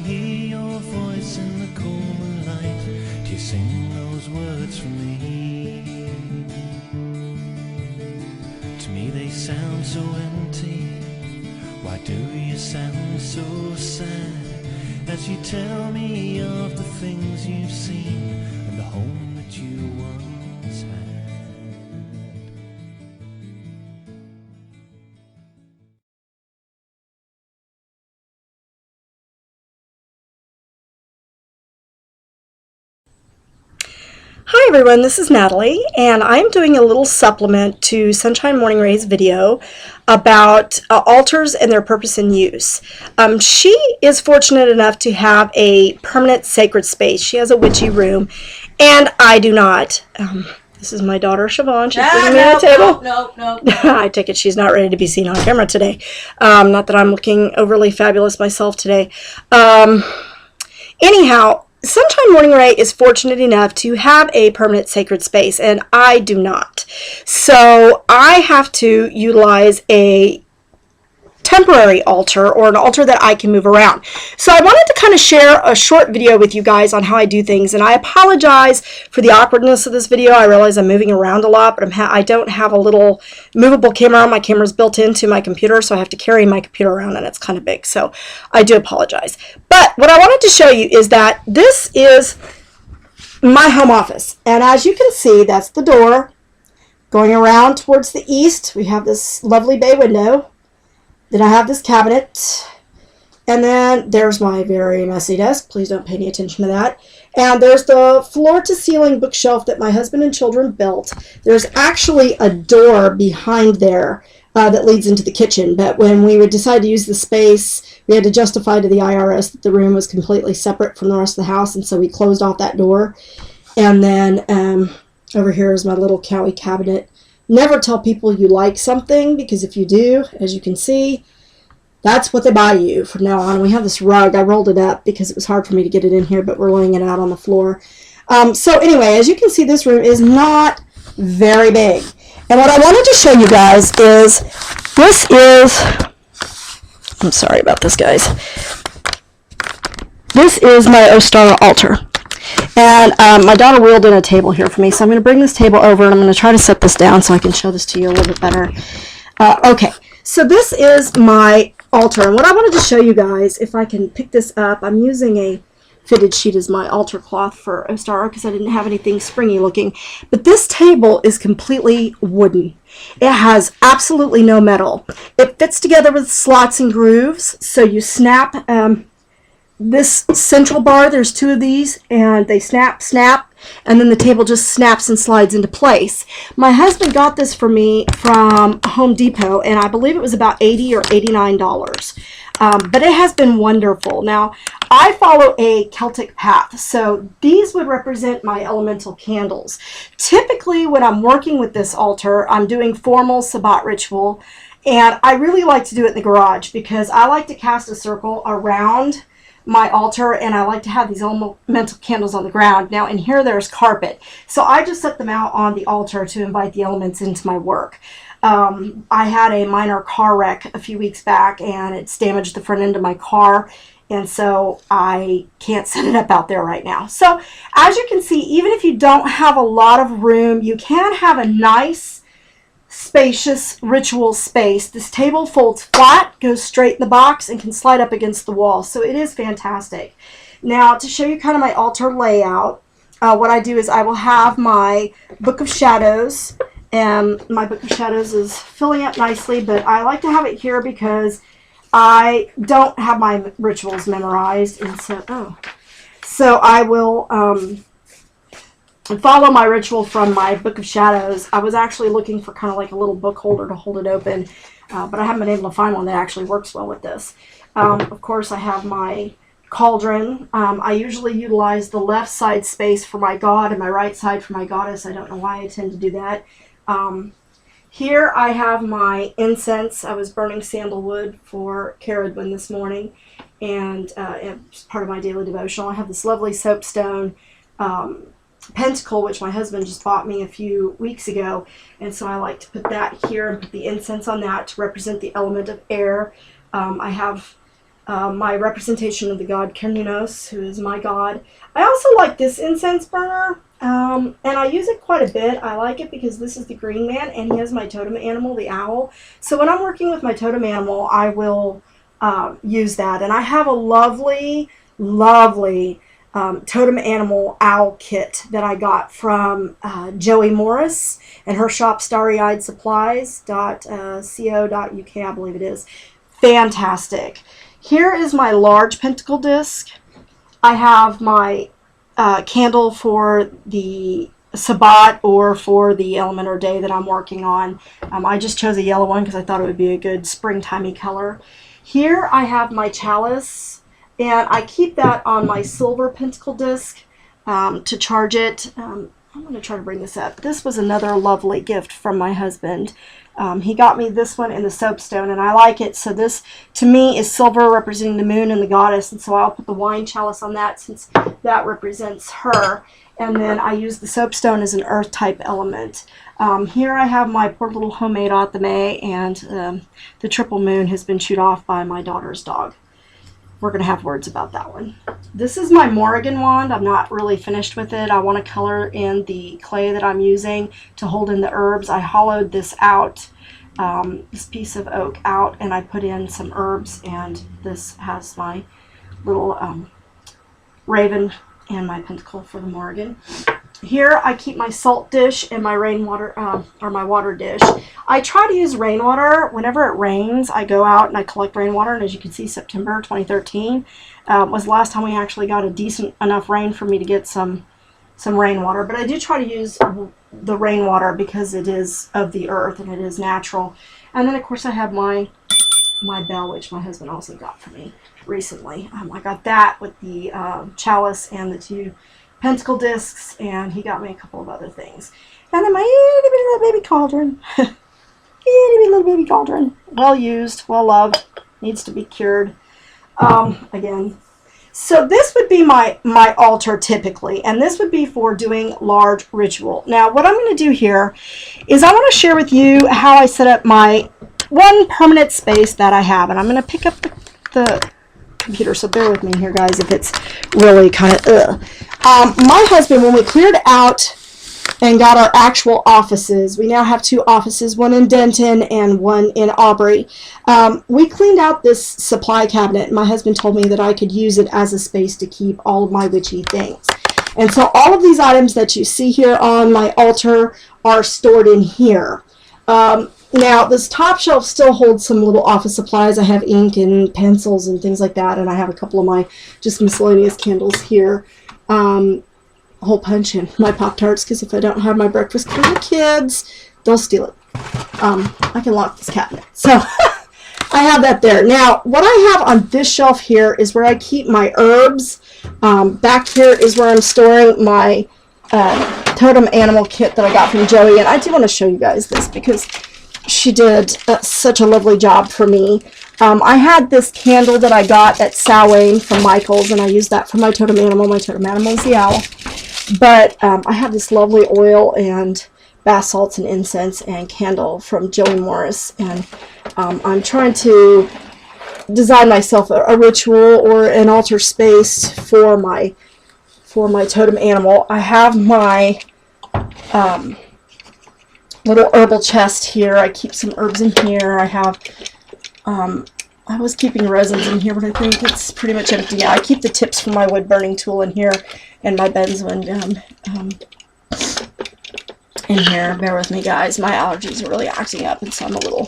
hear your voice in the cool moonlight? Do you sing those words for me? To me they sound so empty. Why do you sound so sad as you tell me of the things you've seen and the home that you once had? Hi everyone, this is Natalie, and I'm doing a little supplement to Sunshine Morning Ray's video about altars and their purpose and use. She is fortunate enough to have a permanent sacred space. She has a witchy room, and I do not. This is my daughter Siobhan. She's bringing me a table. No. I take it she's not ready to be seen on camera today. Not that I'm looking overly fabulous myself today. Anyhow, Sunshine Morning Ray is fortunate enough to have a permanent sacred space, and I do not. So I have to utilize a temporary altar, or an altar that I can move around. So I wanted to kind of share a short video with you guys on how I do things, and I apologize for the awkwardness of this video. I realize I'm moving around a lot, but I don't have a little movable camera. My camera's built into my computer, so I have to carry my computer around, and it's kind of big, so I do apologize. But what I wanted to show you is that this is my home office, and as you can see, that's the door. Going around towards the east, we have this lovely bay window. Then I have this cabinet, and then there's my very messy desk. Please don't pay any attention to that. And there's the floor-to-ceiling bookshelf that my husband and children built. There's actually a door behind there that leads into the kitchen, but when we would decide to use the space, we had to justify to the IRS that the room was completely separate from the rest of the house, and so we closed off that door. And then over here is my little Cowie cabinet. Never tell people you like something, because if you do, as you can see, that's what they buy you from now on. We have this rug. I rolled it up because it was hard for me to get it in here, but we're laying it out on the floor. So anyway, as you can see, this room is not very big. And what I wanted to show you guys is, I'm sorry about this, guys. This is my Ostara altar. And my daughter wheeled in a table here for me, so I'm going to bring this table over, and I'm going to try to set this down so I can show this to you a little bit better. Okay, so this is my altar, and what I wanted to show you guys, if I can pick this up, I'm using a fitted sheet as my altar cloth for Ostara because I didn't have anything springy looking. But this table is completely wooden. It has absolutely no metal. It fits together with slots and grooves, so you snap this central bar, there's two of these, and they snap, and then the table just snaps and slides into place. My husband got this for me from Home Depot, and I believe it was about $80 or $89. But it has been wonderful. Now, I follow a Celtic path, so these would represent my elemental candles. Typically, when I'm working with this altar, I'm doing formal Sabbat ritual, and I really like to do it in the garage because I like to cast a circle around my altar, and I like to have these elemental candles on the ground. Now in here there's carpet, so I just set them out on the altar to invite the elements into my work. I had a minor car wreck a few weeks back, and it's damaged the front end of my car, and so I can't set it up out there right now. So as you can see, even if you don't have a lot of room, you can have a nice spacious ritual space. This table folds flat, goes straight in the box, and can slide up against the wall, so it is fantastic. Now, to show you kind of my altar layout, what I do is I will have my Book of Shadows, and my Book of Shadows is filling up nicely, but I like to have it here because I don't have my rituals memorized, and so I will follow my ritual from my Book of Shadows. I was actually looking for kind of like a little book holder to hold it open, but I haven't been able to find one that actually works well with this. Of course, I have my cauldron. I usually utilize the left side space for my god and my right side for my goddess. I don't know why I tend to do that. Here I have my incense. I was burning sandalwood for Caradwin this morning, and it's part of my daily devotional. I have this lovely soapstone pentacle, which my husband just bought me a few weeks ago, and so I like to put that here and put the incense on that to represent the element of air. I have my representation of the god Cernunnos, who is my god. I also like this incense burner, and I use it quite a bit. I like it because this is the green man, and he has my totem animal, the owl. So when I'm working with my totem animal, I will use that. And I have a lovely, lovely totem animal owl kit that I got from Joey Morris and her shop starry-eyed supplies.co.uk, I believe it is. Fantastic. Here is my large pentacle disc. I have my candle for the Sabbat or for the element or day that I'm working on. I just chose a yellow one because I thought it would be a good springtimey color. Here I have my chalice, and I keep that on my silver pentacle disc to charge it. I'm going to try to bring this up. This was another lovely gift from my husband. He got me this one in the soapstone, and I like it. So this, to me, is silver representing the moon and the goddess, and so I'll put the wine chalice on that since that represents her. And then I use the soapstone as an earth-type element. Here I have my poor little homemade Athame, and the triple moon has been chewed off by my daughter's dog. We're going to have words about that one. This is my Morrigan wand. I'm not really finished with it. I want to color in the clay that I'm using to hold in the herbs. I hollowed this out, this piece of oak out, and I put in some herbs, and this has my little raven and my pentacle for the Morrigan. Here I keep my salt dish and my rainwater, or my water dish. I try to use rainwater whenever it rains. I go out and I collect rainwater, and as you can see, September 2013 was the last time we actually got a decent enough rain for me to get some rainwater. But I do try to use the rainwater because it is of the earth and it is natural. And then of course I have my bell, which my husband also got for me recently. I got that with the chalice and the two pentacle discs, and he got me a couple of other things. And then my itty bitty little baby cauldron. Itty bitty little baby cauldron. Well used, well loved, needs to be cured. Again. So this would be my altar typically, and this would be for doing large ritual. Now what I'm going to do here is I want to share with you how I set up my one permanent space that I have, and I'm going to pick up the computer, so bear with me here, guys, if it's really kind of my husband, when we cleared out and got our actual offices, we now have two offices, one in Denton and one in Aubrey. We cleaned out this supply cabinet. My husband told me that I could use it as a space to keep all of my witchy things. And so all of these items that you see here on my altar are stored in here. Now, this top shelf still holds some little office supplies. I have ink and pencils and things like that, and I have a couple of my just miscellaneous candles here. A whole bunch in my Pop-Tarts, because if I don't have my breakfast for the kids, they'll steal it. I can lock this cabinet. So I have that there. Now, what I have on this shelf here is where I keep my herbs. Back here is where I'm storing my totem animal kit that I got from Joey, and I do want to show you guys this because she did such a lovely job for me. I had this candle that I got at Samhain from Michael's, and I used that for my totem animal. My totem animal is the owl. But I have this lovely oil and bath salts and incense and candle from Joey Morris, and I'm trying to design myself a ritual or an altar space for my totem animal. I have my little herbal chest here. I keep some herbs in here. I have I was keeping resins in here, but I think it's pretty much empty. Yeah, I keep the tips from my wood burning tool in here, and my benzoin in here. Bear with me, guys. My allergies are really acting up, and so I'm a little,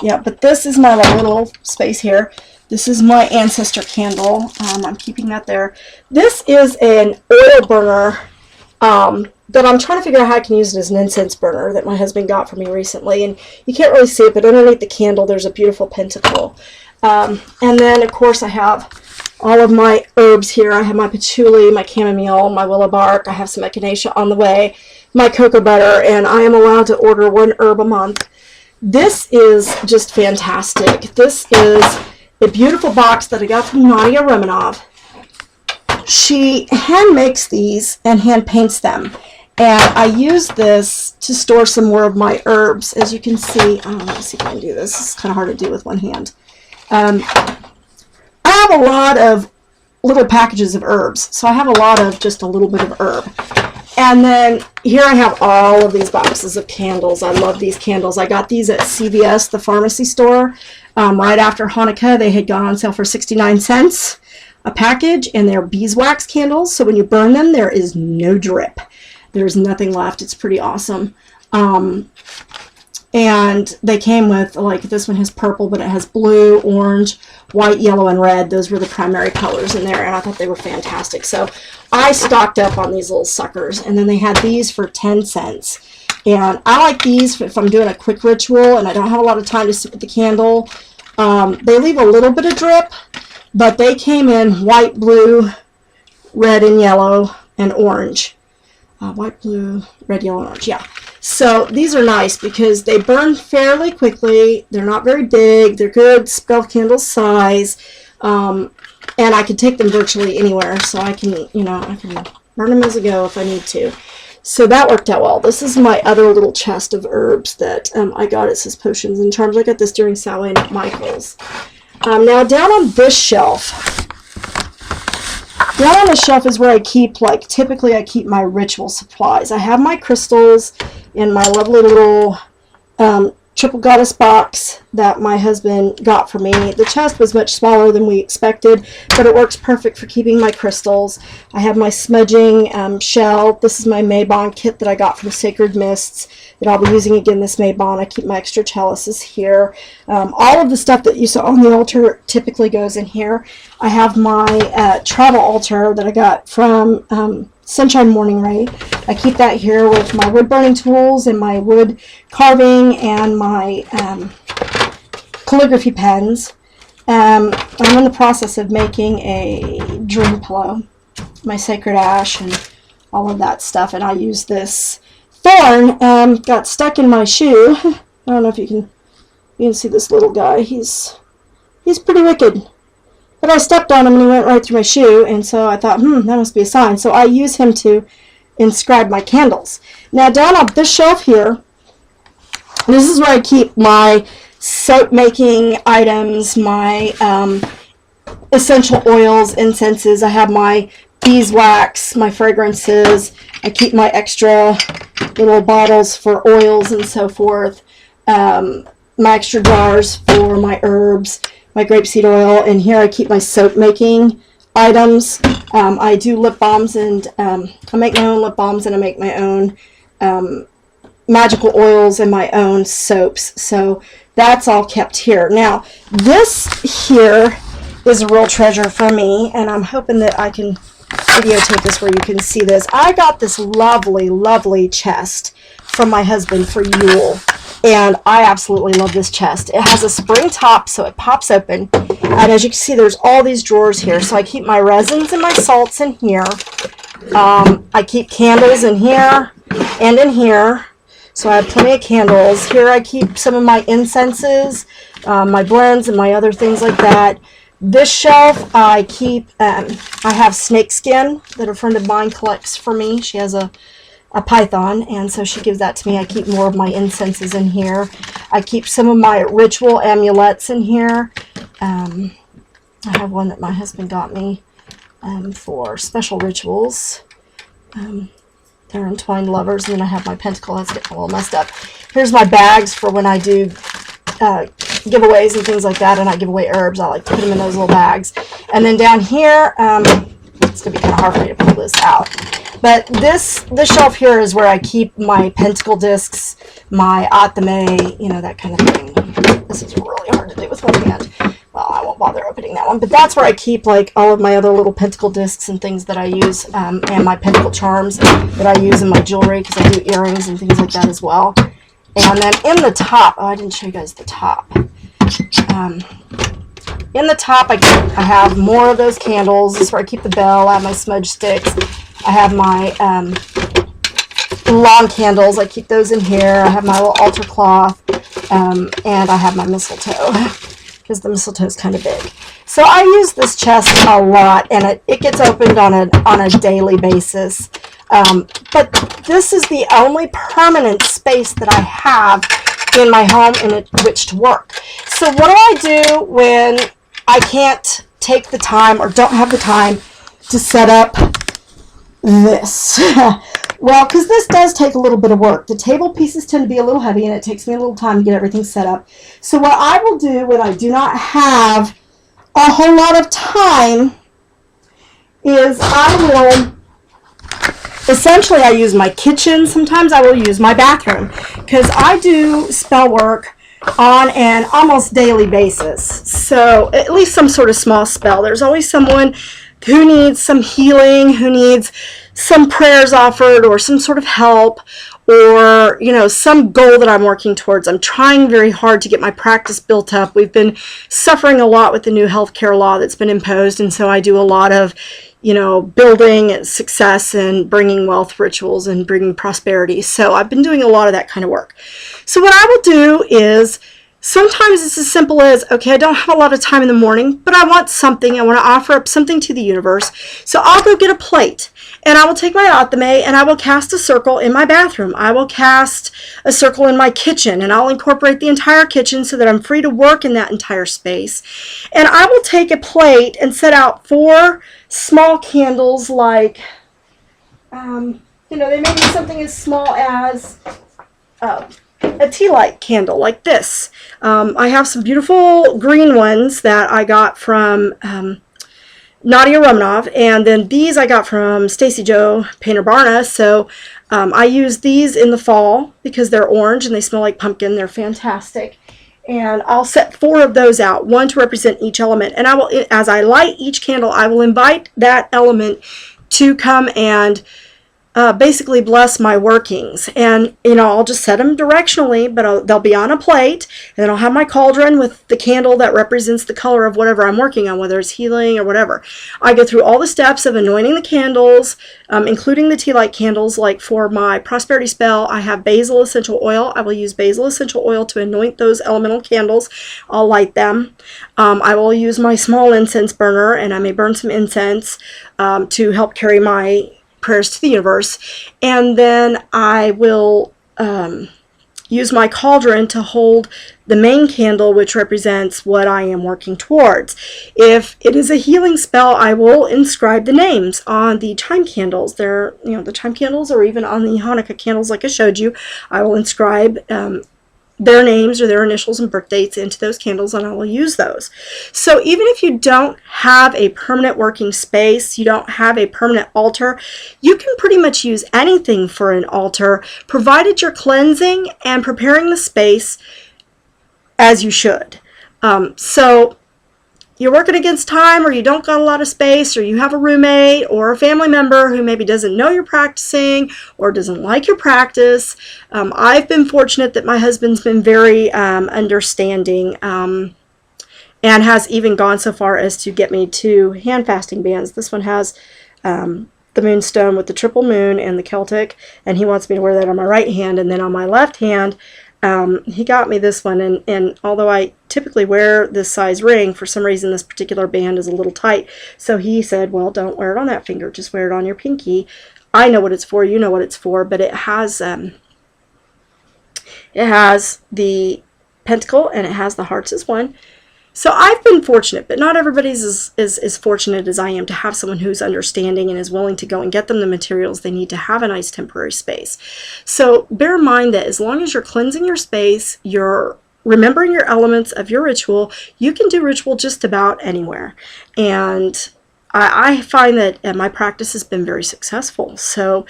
yeah, but this is my little space here. This is my ancestor candle. I'm keeping that there. This is an oil burner that I'm trying to figure out how I can use it as an incense burner that my husband got for me recently. And you can't really see it, but underneath the candle there's a beautiful pentacle. And then, of course, I have all of my herbs here. I have my patchouli, my chamomile, my willow bark. I have some echinacea on the way, my cocoa butter, and I am allowed to order one herb a month. This is just fantastic. This is a beautiful box that I got from Nadia Romanov. She hand makes these and hand paints them. And I use this to store some more of my herbs. As you can see, let me see if I can do this. It's kind of hard to do with one hand. I have a lot of little packages of herbs. So I have a lot of just a little bit of herb. And then here I have all of these boxes of candles. I love these candles. I got these at CVS, the pharmacy store, right after Hanukkah. They had gone on sale for 69 cents a package, and they're beeswax candles. So when you burn them, there is no drip. There's nothing left. It's pretty awesome. And they came with, like, this one has purple, but it has blue, orange, white, yellow, and red. Those were the primary colors in there, and I thought they were fantastic. So I stocked up on these little suckers, and then they had these for 10 cents. And I like these if I'm doing a quick ritual and I don't have a lot of time to sit with the candle. They leave a little bit of drip, but they came in white, blue, red, and yellow, and orange. White, blue, red, yellow, and orange, yeah. So these are nice because they burn fairly quickly. They're not very big. They're good spell candle size. And I can take them virtually anywhere. So I can, I can burn them as I go if I need to. So that worked out well. This is my other little chest of herbs that I got. It says Potions and Charms. I got this during Sally and Michael's. Now down on this shelf, down on the shelf is where I keep, typically I keep my ritual supplies. I have my crystals in my lovely little Triple Goddess box that my husband got for me. The chest was much smaller than we expected, but it works perfect for keeping my crystals. I have my smudging shell. This is my Maybon kit that I got from Sacred Mists that I'll be using again this Maybon. I keep my extra chalices here. All of the stuff that you saw on the altar typically goes in here. I have my travel altar that I got from Sunshine Morning Ray. I keep that here with my wood burning tools and my wood carving and my calligraphy pens. I'm in the process of making a dream pillow, my sacred ash and all of that stuff, and I use this thorn got stuck in my shoe. I don't know if you can see this little guy. He's pretty wicked. But I stepped on him and he went right through my shoe, and so I thought, that must be a sign. So I use him to inscribe my candles. Now down on this shelf here, this is where I keep my soap making items, my essential oils, incenses. I have my beeswax, my fragrances. I keep my extra little bottles for oils and so forth. My extra jars for my herbs, my grapeseed oil, and here I keep my soap making items. I do lip balms, and I make my own lip balms, and I make my own magical oils and my own soaps. So that's all kept here. Now this here is a real treasure for me, and I'm hoping that I can videotape this where you can see this. I got this lovely, lovely chest from my husband for Yule. And I absolutely love this chest. It has a spring top, so it pops open. And as you can see, there's all these drawers here. So I keep my resins and my salts in here. I keep candles in here and in here. So I have plenty of candles. Here I keep some of my incenses, my blends, and my other things like that. This shelf, I keep, I have snake skin that a friend of mine collects for me. She has a python, and so she gives that to me. I keep more of my incenses in here. I keep some of my ritual amulets in here. I have one that my husband got me for special rituals. They're entwined lovers, and then I have my pentacle. That's getting a little messed up. Here's my bags for when I do giveaways and things like that, and I give away herbs. I like to put them in those little bags. And then down here, it's going to be kind of hard for me to pull this out. But this shelf here is where I keep my pentacle discs, my atame, that kind of thing. This is really hard to do with one hand. Well, I won't bother opening that one. But that's where I keep all of my other little pentacle discs and things that I use, and my pentacle charms that I use in my jewelry, because I do earrings and things like that as well. And then in the top, I didn't show you guys the top. In the top, I have more of those candles. This is where I keep the bell. I have my smudge sticks. I have my lawn candles. I keep those in here. I have my little altar cloth, and I have my mistletoe because the mistletoe is kind of big. So I use this chest a lot, and it gets opened on a daily basis. But this is the only permanent space that I have in my home in which to work. So what do I do when I can't take the time or don't have the time to set up this. Well, because this does take a little bit of work. The table pieces tend to be a little heavy, and it takes me a little time to get everything set up. So what I will do when I do not have a whole lot of time is I use my kitchen. Sometimes I will use my bathroom, because I do spell work on an almost daily basis. So at least some sort of small spell. There's always someone who needs some healing, who needs some prayers offered, or some sort of help, or, you know, some goal that I'm working towards. I'm trying very hard to get my practice built up. We've been suffering a lot with the new healthcare law that's been imposed, and so I do a lot of, you know, building success and bringing wealth rituals and bringing prosperity. So I've been doing a lot of that kind of work. So what I will do is, sometimes it's as simple as, okay, I don't have a lot of time in the morning, but I want something. I want to offer up something to the universe. So I'll go get a plate, and I will take my atame, and I will cast a circle in my bathroom. I will cast a circle in my kitchen, and I'll incorporate the entire kitchen so that I'm free to work in that entire space. And I will take a plate and set out 4 small candles, like, you know, they may be something as small as a tea light candle like this. I have some beautiful green ones that I got from Nadia Romanov, and then these I got from Stacy Jo Painter Barna. So I use these in the fall because they're orange and they smell like pumpkin. They're fantastic. And I'll set 4 of those out, 1 to represent each element. And I will, as I light each candle, I will invite that element to come and basically bless my workings. And, you know, I'll just set them directionally, but they'll be on a plate, and then I'll have my cauldron with the candle that represents the color of whatever I'm working on, whether it's healing or whatever. I go through all the steps of anointing the candles, including the tea light candles. Like for my prosperity spell, I have basil essential oil. I will use basil essential oil to anoint those elemental candles. I'll light them. I will use my small incense burner, and I may burn some incense to help carry my prayers to the universe. And then I will use my cauldron to hold the main candle, which represents what I am working towards. If it is a healing spell, I will inscribe the names on the chime candles. They're, you know, the chime candles, or even on the Hanukkah candles like I showed you. I will inscribe their names or their initials and birth dates into those candles, and I will use those. So even if you don't have a permanent working space, you don't have a permanent altar, you can pretty much use anything for an altar, provided you're cleansing and preparing the space as you should. So you're working against time, or you don't got a lot of space, or you have a roommate or a family member who maybe doesn't know you're practicing or doesn't like your practice. I've been fortunate that my husband's been very understanding, and has even gone so far as to get me 2 hand fasting bands. This one has the moonstone with the triple moon and the Celtic, and he wants me to wear that on my right hand. And then on my left hand, he got me this one, and although I typically wear this size ring, for some reason this particular band is a little tight. So he said, well, don't wear it on that finger, just wear it on your pinky. I know what it's for, you know what it's for, but it has the pentacle, and it has the hearts as one. So I've been fortunate, but not everybody's as fortunate as I am to have someone who's understanding and is willing to go and get them the materials they need to have a nice temporary space. So bear in mind that as long as you're cleansing your space, you're remembering your elements of your ritual, you can do ritual just about anywhere. And I find that my practice has been very successful. So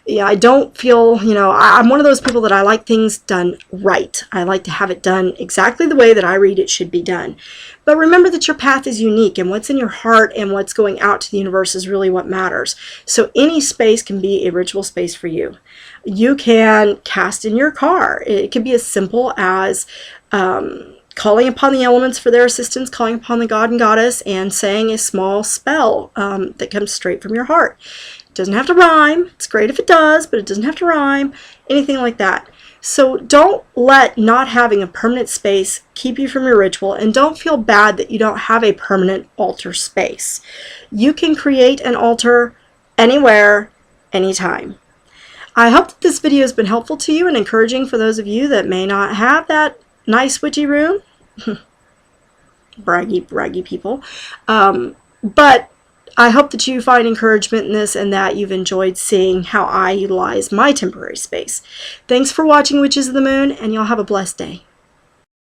yeah, I don't feel, you know, I'm one of those people that I like things done right. I like to have it done exactly the way that I read it should be done. But remember that your path is unique, and what's in your heart and what's going out to the universe is really what matters. So any space can be a ritual space for you. You can cast in your car. It can be as simple as calling upon the elements for their assistance, calling upon the god and goddess, and saying a small spell that comes straight from your heart. It doesn't have to rhyme. It's great if it does, but it doesn't have to rhyme. Anything like that. So don't let not having a permanent space keep you from your ritual, and don't feel bad that you don't have a permanent altar space. You can create an altar anywhere, anytime. I hope that this video has been helpful to you and encouraging for those of you that may not have that nice witchy room. braggy people. But I hope that you find encouragement in this and that you've enjoyed seeing how I utilize my temporary space. Thanks for watching Witches of the Moon, and y'all have a blessed day.